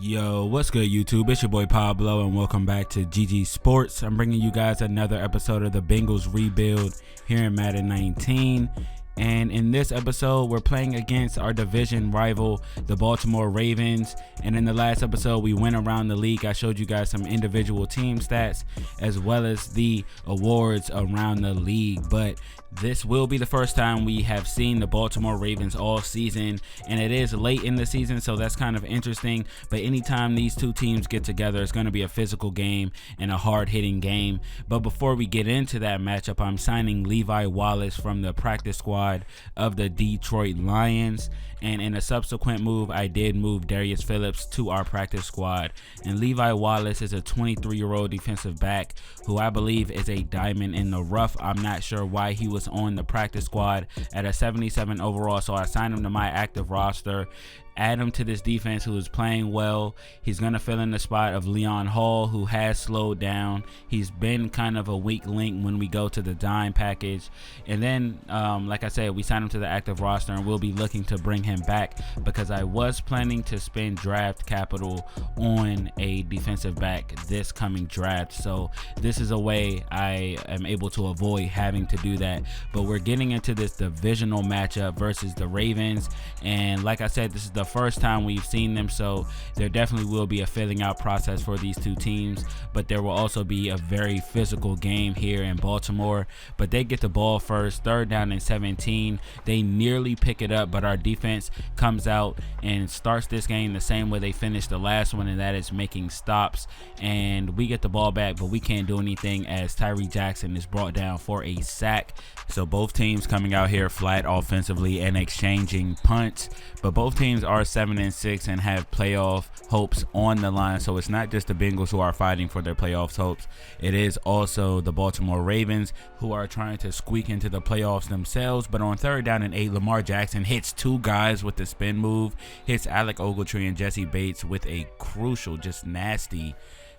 Yo, what's good, YouTube? It's your boy Pablo, and welcome back to GGsports. I'm bringing you guys another episode of the Bengals rebuild here in Madden 19. And in this episode, we're playing against our division rival, the Baltimore Ravens. And in the last episode, we went around the league. I showed you guys some individual team stats as well as the awards around the league. But this will be the first time we have seen the Baltimore Ravens all season, and it is late in the season, so that's kind of interesting. But anytime these two teams get together, it's going to be a physical game and a hard-hitting game. But before we get into that matchup, I'm signing Levi Wallace from the practice squad of the Detroit Lions. And in a subsequent move, I did move Darius Phillips to our practice squad. And Levi Wallace is a 23-year-old defensive back who I believe is a diamond in the rough. I'm not sure why he was on the practice squad at a 77 overall, so I signed him to my active roster. Add him to this defense who is playing well. He's going to fill in the spot of Leon Hall, who has slowed down. He's been kind of a weak link when we go to the dime package. And then, like I said, we signed him to the active roster, and we'll be looking to bring him back because I was planning to spend draft capital on a defensive back this coming draft. So this is a way I am able to avoid having to do that. But we're getting into this divisional matchup versus the Ravens. And like I said, this is the first time we've seen them, so there definitely will be a filling out process for these two teams, but there will also be a very physical game here in Baltimore. But they get the ball first, third down and 17. They nearly pick it up, but our defense comes out and starts this game the same way they finished the last one, and that is making stops. And we get the ball back, but we can't do anything as Tyree Jackson is brought down for a sack. So both teams coming out here flat offensively and exchanging punts, but both teams are 7-6 and have playoff hopes on the line. So it's not just the Bengals who are fighting for their playoffs hopes. It is also the Baltimore Ravens who are trying to squeak into the playoffs themselves. But on third down and 8, Lamar Jackson hits two guys with the spin move, hits Alec Ogletree and Jesse Bates with a crucial, just nasty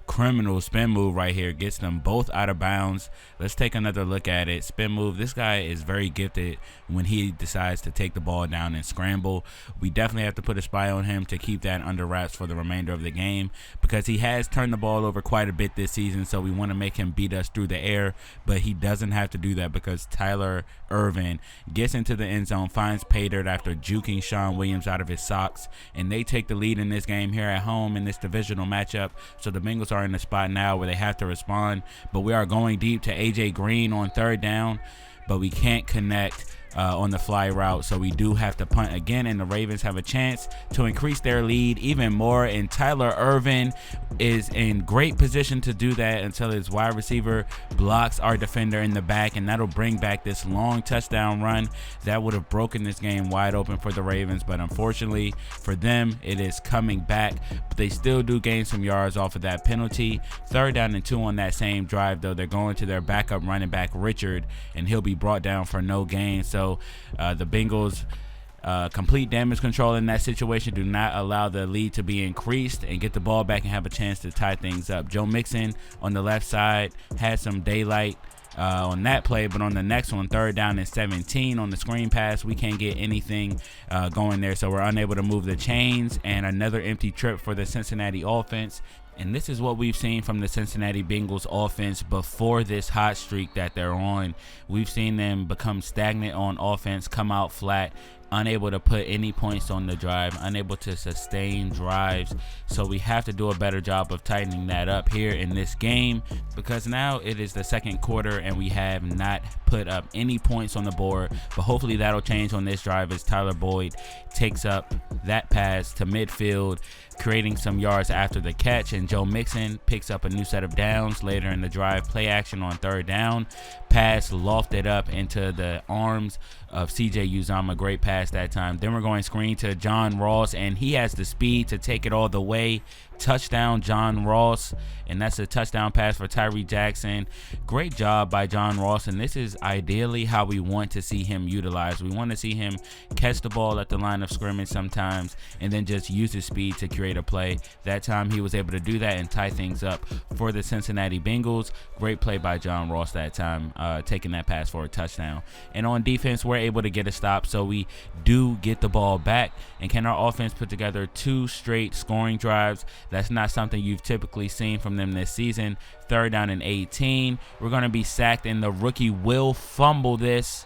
criminal spin move right here. Gets them both out of bounds. Let's take another look at it. Spin move. This guy is very gifted when he decides to take the ball down and scramble. We definitely have to put a spy on him to keep that under wraps for the remainder of the game because he has turned the ball over quite a bit this season, so we want to make him beat us through the air, but he doesn't have to do that because Tyler Ervin gets into the end zone, finds pay dirt after juking Quinnen Williams out of his socks, and they take the lead in this game here at home in this divisional matchup. So the Bengals are in the spot now where they have to respond, but we are going deep to AJ Green on third down, but we can't connect on the fly route, so we do have to punt again, and the Ravens have a chance to increase their lead even more. And Tyler Ervin is in great position to do that until his wide receiver blocks our defender in the back, and that'll bring back this long touchdown run that would have broken this game wide open for the Ravens. But unfortunately for them, it is coming back, but they still do gain some yards off of that penalty. Third down and 2 on that same drive, though. They're going to their backup running back Richard, and he'll be brought down for no gain. So the Bengals complete damage control in that situation, do not allow the lead to be increased, and get the ball back and have a chance to tie things up. Joe Mixon on the left side had some daylight on that play, but on the next one, third down and 17 on the screen pass, we can't get anything going there, so we're unable to move the chains, and another empty trip for the Cincinnati offense. And this is what we've seen from the Cincinnati Bengals offense before this hot streak that they're on. We've seen them become stagnant on offense, come out flat, unable to put any points on the drive, unable to sustain drives. So we have to do a better job of tightening that up here in this game, because now it is the second quarter and we have not put up any points on the board. But hopefully that'll change on this drive as Tyler Boyd takes up that pass to midfield, creating some yards after the catch, and Joe Mixon picks up a new set of downs later in the drive. Play action on third down, pass lofted up into the arms of CJ Uzomah. Great pass that time. Then we're going screen to John Ross, and he has the speed to take it all the way. Touchdown John Ross, and that's a touchdown pass for Tyree Jackson. Great job by John Ross, and this is ideally how we want to see him utilized. We want to see him catch the ball at the line of scrimmage sometimes and then just use his speed to create a play. That time he was able to do that and tie things up for the Cincinnati Bengals. Great play by John Ross that time, taking that pass for a touchdown. And on defense, we're able to get a stop, so we do get the ball back. And can our offense put together 2 straight scoring drives? That's not something you've typically seen from them this season. 3rd down and 18. We're going to be sacked, and the rookie will fumble this.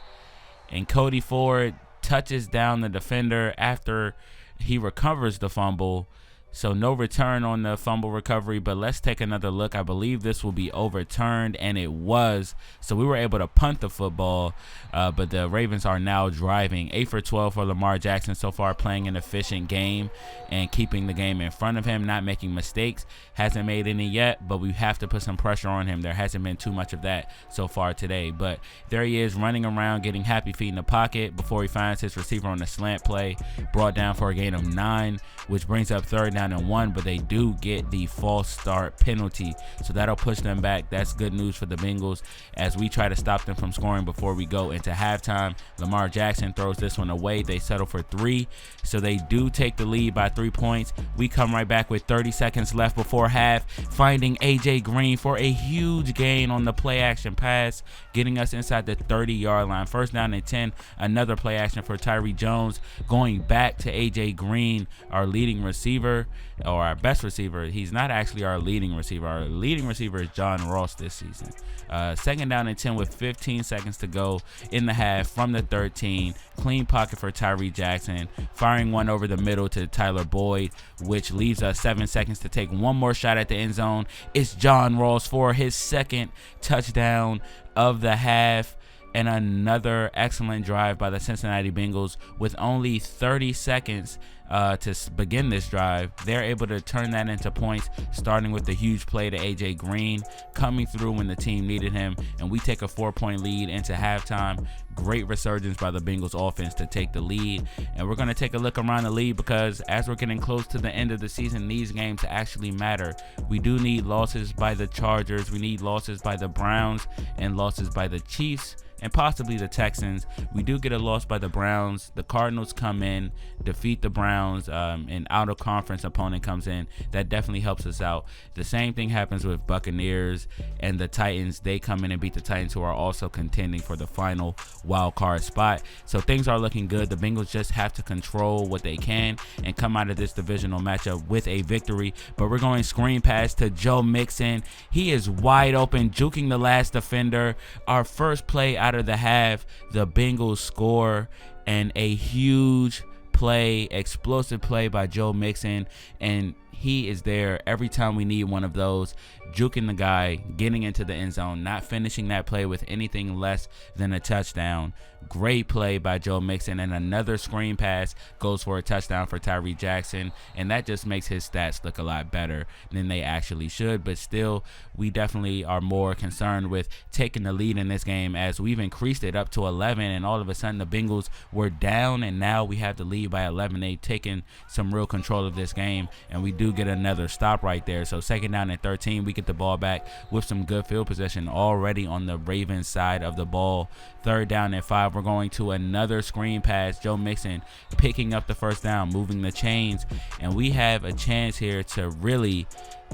And Cody Ford touches down the defender after he recovers the fumble. So no return on the fumble recovery, but let's take another look. I believe this will be overturned, and it was. So we were able to punt the football, but the Ravens are now driving. 8 for 12 for Lamar Jackson so far, playing an efficient game and keeping the game in front of him, not making mistakes. Hasn't made any yet, but we have to put some pressure on him. There hasn't been too much of that so far today, but there he is running around, getting happy feet in the pocket before he finds his receiver on the slant play, brought down for a gain of 9, which brings up 3rd down and 1, but they do get the false start penalty, so that'll push them back. That's good news for the Bengals as we try to stop them from scoring before we go into halftime. Lamar Jackson throws this one away. They settle for 3, so they do take the lead by 3 points. We come right back with 30 seconds left before half, finding AJ Green for a huge gain on the play action pass, getting us inside the 30-yard line. 1st down and 10. Another play action for Tyree Jones, going back to AJ Green, our leading receiver, or our best receiver. He's not actually our leading receiver. Our leading receiver is John Ross this season. 2nd down and 10 with 15 seconds to go in the half from the 13. Clean pocket for Tyree Jackson, firing one over the middle to Tyler Boyd, which leaves us 7 seconds to take one more shot at the end zone. It's John Ross for his 2nd touchdown of the half. And another excellent drive by the Cincinnati Bengals with only 30 seconds to begin this drive. They're able to turn that into points, starting with the huge play to AJ Green, coming through when the team needed him, and we take a 4-point lead into halftime. Great resurgence by the Bengals offense to take the lead. And we're going to take a look around the league, because as we're getting close to the end of the season, these games actually matter. We do need losses by the Chargers, we need losses by the Browns, and losses by the Chiefs, and possibly the Texans. We do get a loss by the Browns. The Cardinals come in, defeat the Browns, an out-of-conference opponent comes in. That definitely helps us out. The same thing happens with Buccaneers and the Titans. They come in and beat the Titans, who are also contending for the final wild card spot. So things are looking good. The Bengals just have to control what they can and come out of this divisional matchup with a victory. But we're going screen pass to Joe Mixon. He is wide open, juking the last defender. Our first play out of the half, the Bengals score, and a huge play, explosive play by Joe Mixon, and he is there every time we need one of those, juking the guy, getting into the end zone, not finishing that play with anything less than a touchdown. Great play by Joe Mixon, and another screen pass goes for a touchdown for Tyree Jackson, and that just makes his stats look a lot better than they actually should. But still, we definitely are more concerned with taking the lead in this game, as we've increased it up to 11, and all of a sudden the Bengals were down, and now we have the lead by 11. They've taken some real control of this game, and we do get another stop right there. So 2nd down and 13, we get the ball back with some good field position already on the Ravens side of the ball. 3rd down and 5, we're going to another screen pass. Joe Mixon picking up the 1st down, moving the chains, and we have a chance here to really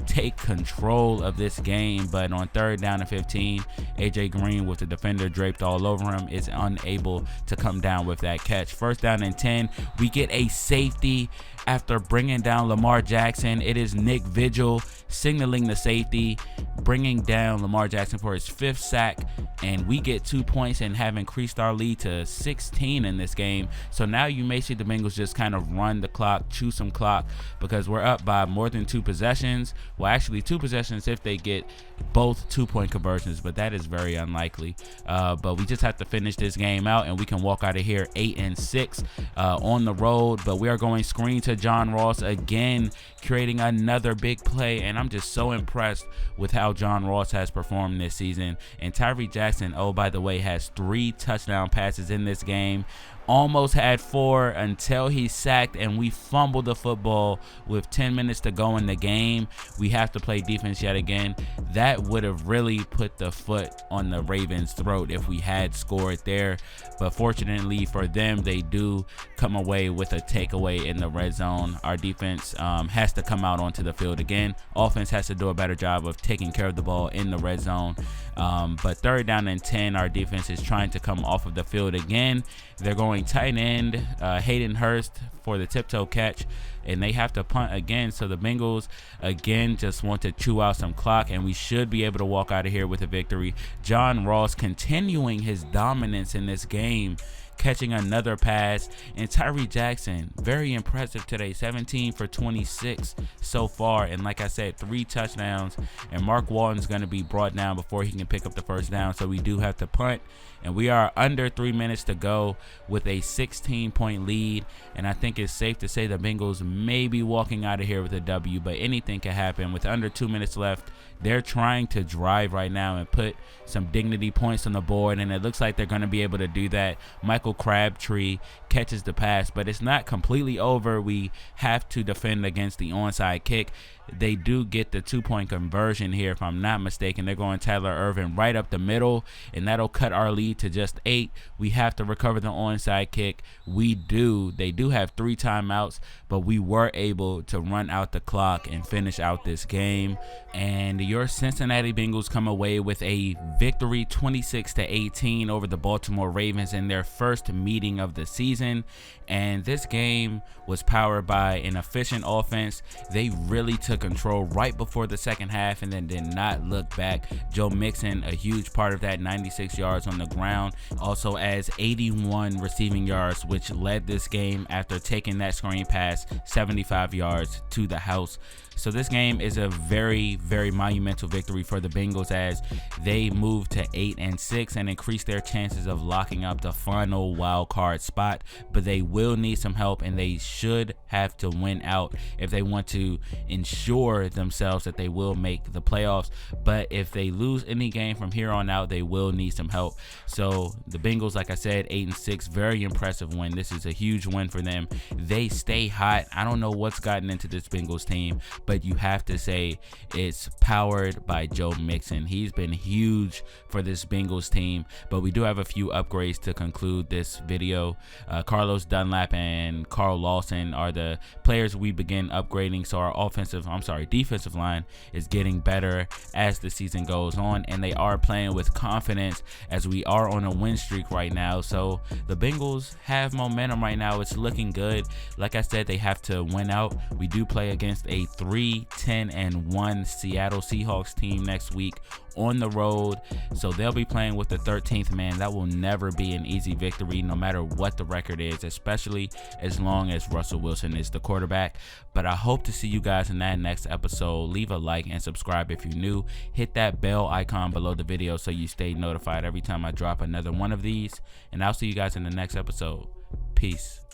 take control of this game. But on 3rd down and 15, AJ Green, with the defender draped all over him, is unable to come down with that catch. 1st down and 10, we get a safety after bringing down Lamar Jackson. It is Nick Vigil signaling the safety, bringing down Lamar Jackson for his 5th sack, and we get 2 points and have increased our lead to 16 in this game. So now you may see the Bengals just kind of run the clock, chew some clock, because we're up by more than 2 possessions. Well, actually 2 possessions if they get both 2-point conversions, but that is very unlikely. But we just have to finish this game out, and we can walk out of here 8-6 on the road. But we are going screen to John Ross again, creating another big play, and I'm just so impressed with how John Ross has performed this season. And Tyree Jackson, oh, by the way, has 3 touchdown passes in this game. almost had 4 until he sacked and we fumbled the football with 10 minutes to go in the game. We have to play defense yet again. That would have really put the foot on the Ravens' throat if we had scored there. But fortunately for them, they do come away with a takeaway in the red zone. Our defense has to come out onto the field again. Offense has to do a better job of taking care of the ball in the red zone. But 3rd down and 10, our defense is trying to come off of the field again. They're going tight end, Hayden Hurst for the tiptoe catch, and they have to punt again. So the Bengals again just want to chew out some clock, and we should be able to walk out of here with a victory. John Ross continuing his dominance in this game, catching another pass, and Tyree Jackson, very impressive today, 17 for 26 so far, and like I said, 3 touchdowns. And Mark Walton's going to be brought down before he can pick up the first down, so we do have to punt, and we are under 3 minutes to go with a 16-point lead. And I think it's safe to say the Bengals may be walking out of here with a W, but anything can happen. With under 2 minutes left, they're trying to drive right now and put some dignity points on the board, and it looks like they're going to be able to do that. Michael Crabtree catches the pass, but it's not completely over. We have to defend against the onside kick. They do get the 2-point conversion here, if I'm not mistaken. They're going Tyler Irvin right up the middle, and that'll cut our lead to just 8. We have to recover the onside kick. We do. They do have 3 timeouts, but we were able to run out the clock and finish out this game. And your Cincinnati Bengals come away with a victory, 26-18 over the Baltimore Ravens in their first meeting of the season. And this game was powered by an efficient offense. They really took control right before the second half and then did not look back. Joe Mixon, a huge part of that, 96 yards on the ground, also adds 81 receiving yards, which led this game after taking that screen pass 75 yards to the house. So this game is a very, very monumental victory for the Bengals as they move to 8-6 and increase their chances of locking up the final wild card spot. But they will need some help, and they should have to win out if they want to ensure themselves that they will make the playoffs. But if they lose any game from here on out, they will need some help. So the Bengals, like I said, 8-6, very impressive win. This is a huge win for them. They stay hot. I don't know what's gotten into this Bengals team, but you have to say it's powered by Joe Mixon. He's been huge for this Bengals team, but we do have a few upgrades to conclude this video. Carlos Dunlap and Carl Lawson are the players we begin upgrading, so our defensive line is getting better as the season goes on, and they are playing with confidence as we are on a win streak right now. So the Bengals have momentum right now. It's looking good. Like I said, they have to win out. We do play against a 3-10-1 Seattle Seahawks team next week on the road, so they'll be playing with the 13th man. That will never be an easy victory, no matter what the record is, especially as long as Russell Wilson is the quarterback. But I hope to see you guys in that next episode. Leave a like and subscribe if you're new. Hit that bell icon below the video so you stay notified every time I drop another one of these, and I'll see you guys in the next episode. Peace.